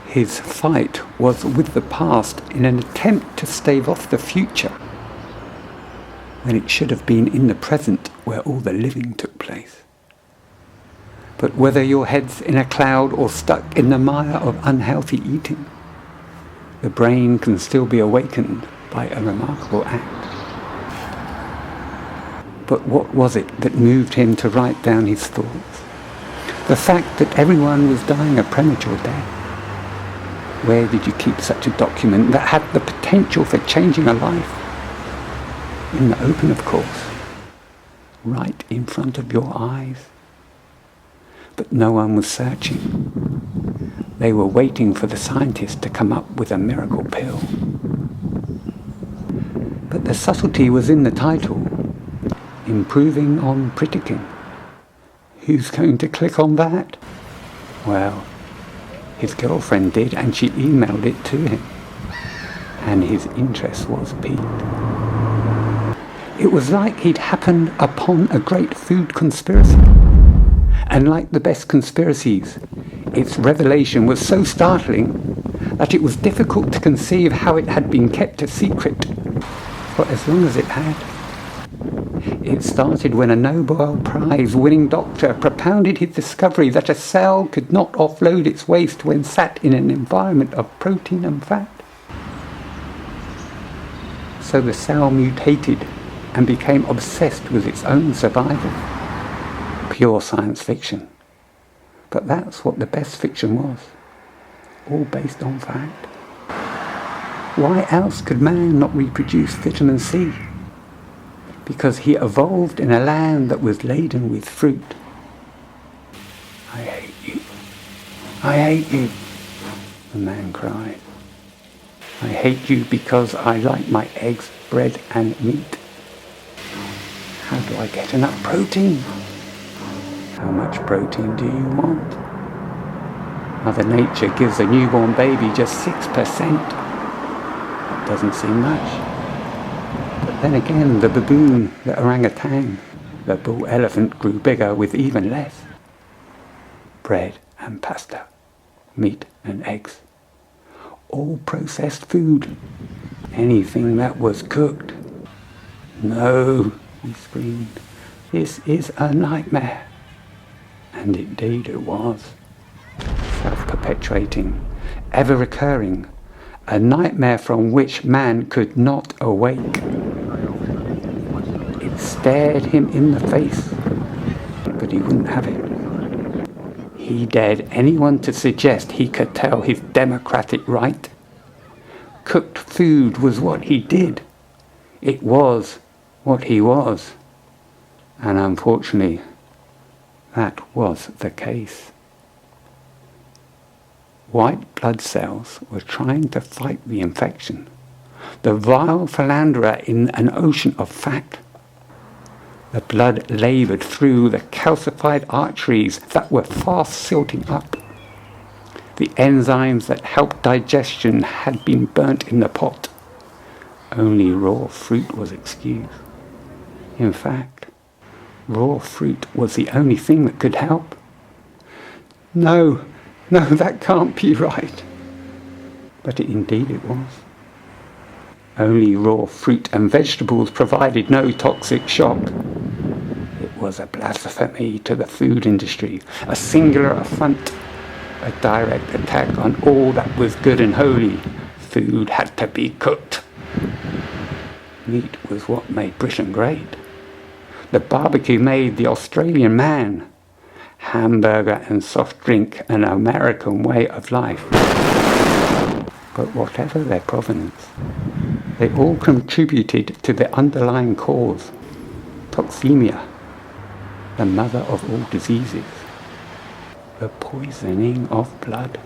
His fight was with the past in an attempt to stave off the future, when it should have been in the present where all the living took place. But whether your head's in a cloud or stuck in the mire of unhealthy eating, the brain can still be awakened by a remarkable act. But what was it that moved him to write down his thoughts? The fact that everyone was dying a premature death. Where did you keep such a document that had the potential for changing a life? In the open, of course, right in front of your eyes. But no one was searching. They were waiting for the scientists to come up with a miracle pill. But the subtlety was in the title, Improving on Pritikin. Who's going to click on that? Well, his girlfriend did, and she emailed it to him, and his interest was piqued. It was like he'd happened upon a great food conspiracy, and like the best conspiracies, its revelation was so startling that it was difficult to conceive how it had been kept a secret for as long as it had. It started when a Nobel Prize-winning doctor propounded his discovery that a cell could not offload its waste when sat in an environment of protein and fat. So the cell mutated and became obsessed with its own survival. Pure science fiction. But that's what the best fiction was. All based on fact. Why else could man not reproduce vitamin C? Because he evolved in a land that was laden with fruit. I hate you. I hate you, the man cried. I hate you because I like my eggs, bread and meat. How do I get enough protein? How much protein do you want? Mother Nature gives a newborn baby just 6%. That doesn't seem much. But then again, the baboon, the orangutan, the bull elephant grew bigger with even less. Bread and pasta, meat and eggs. All processed food. Anything that was cooked. No, he screamed. This is a nightmare. And indeed it was. Self-perpetuating, ever-recurring. A nightmare from which man could not awake. It stared him in the face, but he wouldn't have it. He dared anyone to suggest he could tell his democratic right. Cooked food was what he did. It was what he was. And unfortunately, that was the case. White blood cells were trying to fight the infection. The vile philanderer in an ocean of fat. The blood laboured through the calcified arteries that were fast silting up. The enzymes that helped digestion had been burnt in the pot. Only raw fruit was excused. In fact, raw fruit was the only thing that could help. No, that can't be right. But indeed it was. Only raw fruit and vegetables provided no toxic shock. It was a blasphemy to the food industry, a singular affront, a direct attack on all that was good and holy. Food had to be cooked. Meat was what made Britain great. The barbecue made the Australian man. Hamburger and soft drink an American way of life. But whatever their provenance, they all contributed to the underlying cause, toxemia, the mother of all diseases, the poisoning of blood.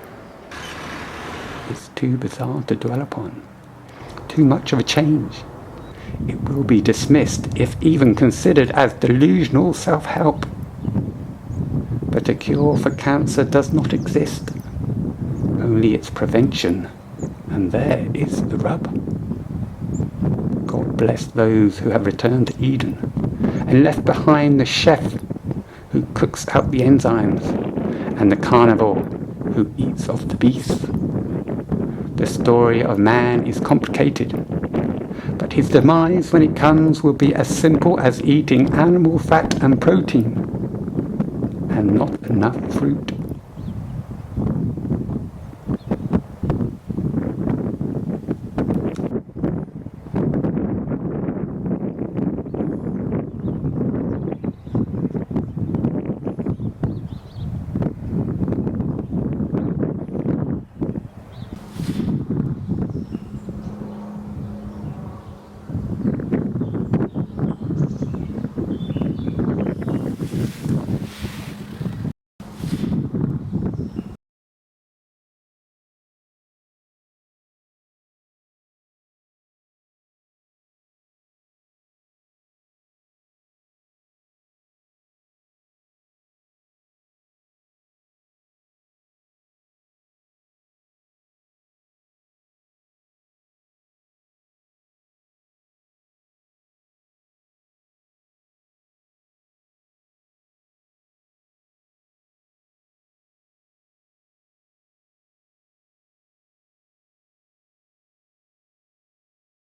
It's too bizarre to dwell upon, too much of a change. It will be dismissed if even considered as delusional self-help. But a cure for cancer does not exist, only its prevention, and there is the rub. God bless those who have returned to Eden and left behind the chef who cooks out the enzymes and the carnivore who eats of the beast. The story of man is complicated, but his demise when it comes will be as simple as eating animal fat and protein, and not enough fruit.